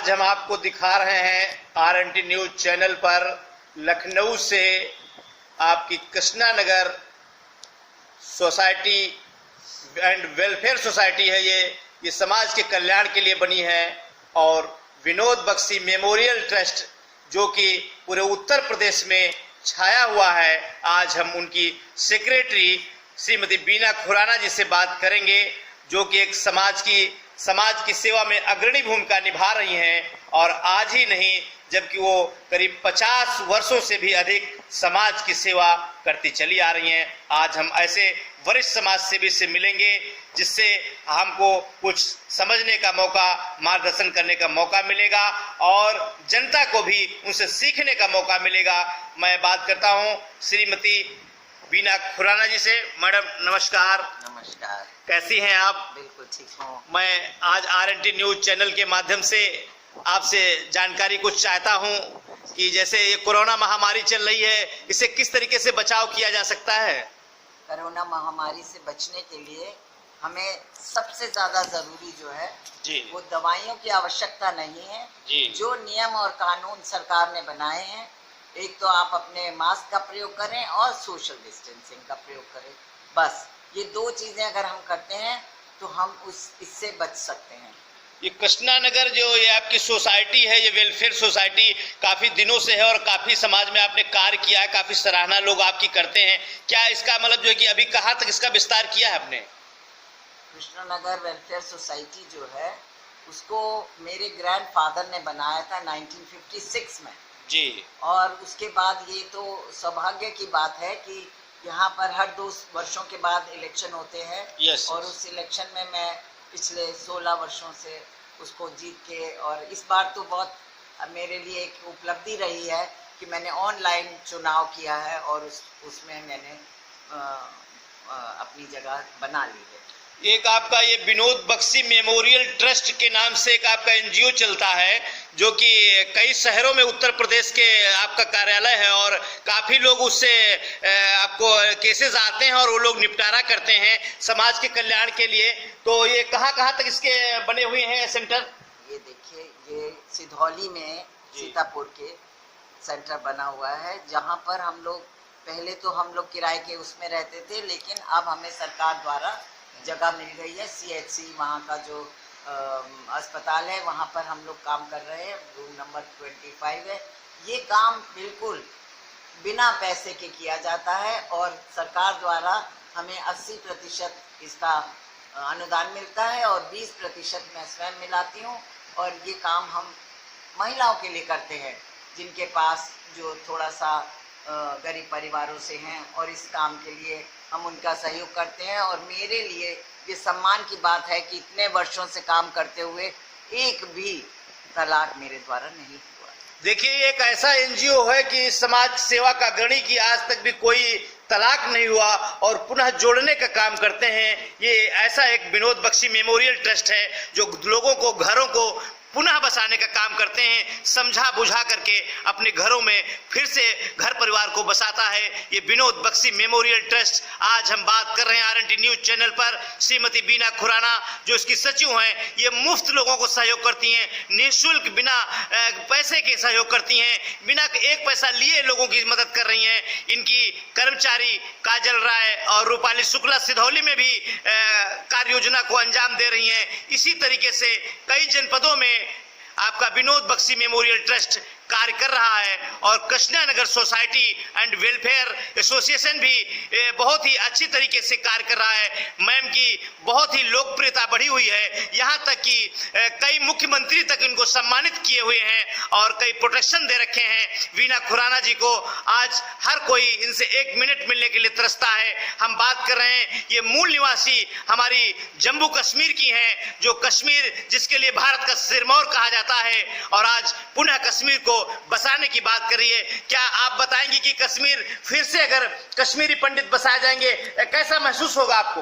आज हम आपको दिखा रहे हैं RNT न्यूज चैनल पर लखनऊ से आपकी Krishna Nagar society and welfare society है। ये समाज के कल्याण के लिए बनी है और विनोद बख्शी मेमोरियल ट्रस्ट जो कि पूरे उत्तर प्रदेश में छाया हुआ है। आज हम उनकी सेक्रेटरी श्रीमती बीना खुराना जी से बात करेंगे जो कि एक समाज की सेवा में अग्रणी भूमिका निभा रही हैं और आज ही नहीं जबकि वो करीब 50 वर्षों से भी अधिक समाज की सेवा करती चली आ रही हैं। आज हम ऐसे वरिष्ठ समाज सेवी से मिलेंगे जिससे हमको कुछ समझने का मौका, मार्गदर्शन करने का मौका मिलेगा और जनता को भी उनसे सीखने का मौका मिलेगा। मैं बात करता हूं श्रीमती बीना खुराना जी से। मैडम नमस्कार। नमस्कार। कैसी हैं आप? बिल्कुल ठीक हूँ। मैं आज RNT न्यूज चैनल के माध्यम से आपसे जानकारी कुछ चाहता हूं कि जैसे ये कोरोना महामारी चल रही है, इसे किस तरीके से बचाव किया जा सकता है? कोरोना महामारी से बचने के लिए हमें सबसे ज्यादा जरूरी जो है जी, वो दवाइयों की आवश्यकता नहीं है जी। जो नियम और कानून सरकार ने बनाए हैं, एक तो आप अपने मास्क का प्रयोग करें और सोशल डिस्टेंसिंग का प्रयोग करें। बस ये दो चीजें अगर हम करते हैं तो हम इससे बच सकते हैं। ये कृष्णा नगर जो ये आपकी सोसाइटी है, ये वेलफेयर सोसाइटी काफी दिनों से है और काफी समाज में आपने कार्य किया है, काफी सराहना लोग आपकी करते हैं। क्या इसका मतलब जो है कि अभी कहाँ तक इसका विस्तार किया है आपने? कृष्णा नगर वेलफेयर सोसाइटी जो है उसको मेरे ग्रैंडफादर ने बनाया था 1956 में जी। और उसके बाद ये तो सौभाग्य की बात है कि यहाँ पर हर 2 वर्षों के बाद इलेक्शन होते हैं। यस। और उस इलेक्शन में मैं पिछले 16 वर्षों से उसको जीत के, और इस बार तो बहुत मेरे लिए एक उपलब्धि रही है कि मैंने ऑनलाइन चुनाव किया है और उसमें मैंने अपनी जगह बना ली है। एक आपका ये विनोद बख्शी मेमोरियल ट्रस्ट के नाम से एक आपका NGO चलता है जो कि कई शहरों में उत्तर प्रदेश के आपका कार्यालय है और काफी लोग उससे आपको केसेस आते हैं और वो लोग निपटारा करते हैं समाज के कल्याण के लिए। तो ये कहाँ तक इसके बने हुए हैं सेंटर? ये देखिए, ये सिधौली में सीतापुर के सेंटर बना हुआ है जहाँ पर हम लोग पहले तो हम लोग किराए के उसमें रहते थे, लेकिन अब हमें सरकार द्वारा जगह मिल गई है। CHC वहाँ का जो अस्पताल है वहाँ पर हम लोग काम कर रहे हैं। रूम नंबर 25 है। ये काम बिल्कुल बिना पैसे के किया जाता है और सरकार द्वारा हमें 80% इसका अनुदान मिलता है और 20% मैं स्वयं मिलाती हूँ। और ये काम हम महिलाओं के लिए करते हैं जिनके पास जो थोड़ा सा गरीब परिवारों से हैं और इस काम के लिए हम उनका सहयोग करते हैं। और मेरे लिए ये सम्मान की बात है कि इतने वर्षों से काम करते हुए एक भी तलाक मेरे द्वारा नहीं हुआ। देखिए, एक ऐसा NGO है कि समाज सेवा का अग्रणी की आज तक भी कोई तलाक नहीं हुआ और पुनः जोड़ने का काम करते हैं। ये ऐसा एक विनोद बख्शी मेमोरियल ट्रस्ट है जो लोगों को, घरों को पुनः बसाने का काम करते हैं, समझा बुझा करके अपने घरों में फिर से घर परिवार को बसाता है ये विनोद बख्शी मेमोरियल ट्रस्ट। आज हम बात कर रहे हैं RNT न्यूज चैनल पर श्रीमती बीना खुराना जो इसकी सचिव हैं। ये मुफ्त लोगों को सहयोग करती हैं, निःशुल्क बिना पैसे के सहयोग करती हैं, बिना एक पैसा लिए लोगों की मदद कर रही हैं। इनकी कर्मचारी काजल राय और रूपाली शुक्ला सिधौली में भी कार्य योजना को अंजाम दे रही हैं। इसी तरीके से कई जनपदों में आपका विनोद बख्शी मेमोरियल ट्रस्ट कार्य कर रहा है और Krishna Nagar society and welfare association भी बहुत ही अच्छी तरीके से कार्य कर रहा है। मैम की बहुत ही लोकप्रियता बढ़ी हुई है, यहाँ तक कि कई मुख्यमंत्री तक इनको सम्मानित किए हुए हैं और कई प्रोटेक्शन दे रखे हैं। बीना खुराना जी को आज हर कोई इनसे 1 मिनट मिलने के लिए तरसता है। हम बात कर रहे हैं, ये मूल निवासी हमारी जम्मू कश्मीर की हैं, जो कश्मीर जिसके लिए भारत का सिरमौर कहा जाता है और आज पुनः कश्मीर को बसाने की बात कर रही है। क्या आप बताएंगे कि कश्मीर फिर से अगर कश्मीरी पंडित बसाए जाएंगे कैसा महसूस होगा आपको?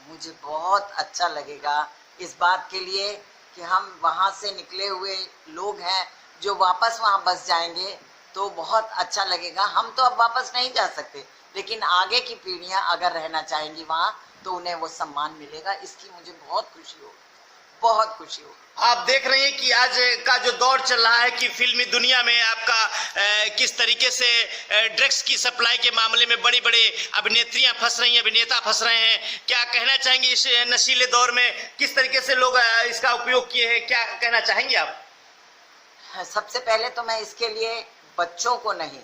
मुझे बहुत अच्छा लगेगा इस बात के लिए कि हम वहां से निकले हुए लोग हैं जो वापस वहां बस जाएंगे तो बहुत अच्छा लगेगा। हम तो अब वापस नहीं जा सकते, लेकिन आगे की पीढ़ियां अगर रहना चाहेंगी वहां तो उन्हें वो सम्मान मिलेगा। इसकी मुझे बहुत खुशी होगी। बहुत खुशी होगी। आप देख रहे हैं कि आज का जो दौर चल रहा है कि फिल्मी दुनिया में आपका किस तरीके से ड्रग्स की सप्लाई के मामले में बड़ी बड़ी अभिनेत्रियां फंस रही हैं, अभिनेता फंस रहे हैं। क्या कहना चाहेंगे इस नशीले दौर में किस तरीके से लोग इसका उपयोग किए हैं, क्या कहना चाहेंगे आप? सबसे पहले तो मैं इसके लिए बच्चों को नहीं,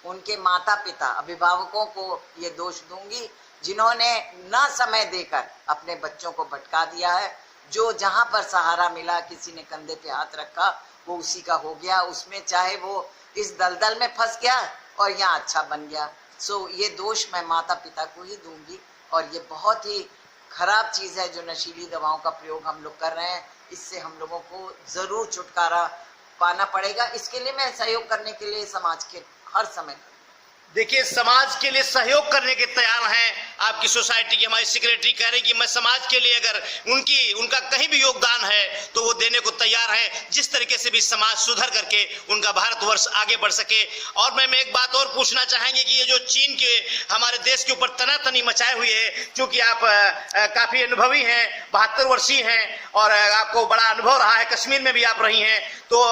उनके माता पिता अभिभावकों को ये दोष दूंगी जिन्होंने न समय देकर अपने बच्चों को भटका दिया है। जो जहां पर सहारा मिला, किसी ने कंधे पे हाथ रखा, वो उसी का हो गया, उसमें चाहे वो इस दलदल में फंस गया और यहाँ अच्छा बन गया। सो ये दोष मैं माता पिता को ही दूंगी और ये बहुत ही खराब चीज है जो नशीली दवाओं का प्रयोग हम लोग कर रहे हैं। इससे हम लोगों को जरूर छुटकारा पाना पड़ेगा। इसके लिए मैं सहयोग करने के लिए समाज के हर समय देखिए, समाज के लिए सहयोग करने के तैयार हैं। आपकी सोसाइटी की हमारी सेक्रेटरी कह रही कि मैं समाज के लिए अगर उनका कहीं भी योगदान है तो वो देने को तैयार है, जिस तरीके से भी समाज सुधर करके उनका भारतवर्ष आगे बढ़ सके। और मैं एक बात और पूछना चाहेंगे कि ये जो चीन के हमारे देश के ऊपर तनातनी मचाए हुए है, क्योंकि आप काफी अनुभवी हैं, 72 वर्षीय हैं और आपको बड़ा अनुभव रहा है, कश्मीर में भी आप रही हैं, तो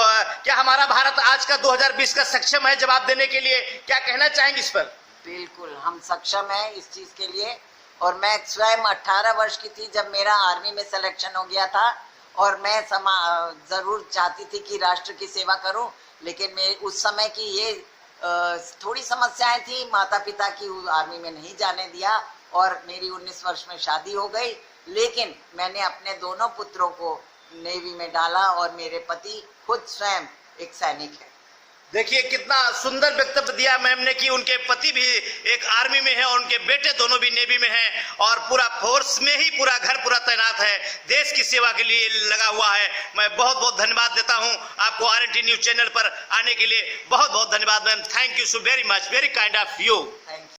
क्या हमारा भारत आज का 2020 का सक्षम है जवाब देने के लिए? क्या कहना चाहेंगे इस पर? बिल्कुल हम सक्षम हैं इस चीज के लिए। और मैं स्वयं 18 वर्ष की थी जब मेरा आर्मी में सिलेक्शन हो गया था और मैं जरूर चाहती थी कि राष्ट्र की सेवा करूं, लेकिन मैं उस समय की ये थोड़ी समस्याएं थी, माता पिता की आर्मी में नहीं जाने दिया और मेरी 19 वर्ष में शादी हो गई। लेकिन मैंने अपने दोनों पुत्रों को नेवी में डाला और मेरे पति खुद स्वयं एक सैनिक है। देखिए कितना सुंदर वक्तव्य दिया मैम ने कि उनके पति भी एक आर्मी में है और उनके बेटे दोनों भी नेवी में हैं और पूरा फोर्स में ही पूरा घर पूरा तैनात है, देश की सेवा के लिए लगा हुआ है। मैं बहुत बहुत धन्यवाद देता हूं आपको RNT न्यूज चैनल पर आने के लिए। बहुत बहुत धन्यवाद ma'am, thank you so very much, very kind of you.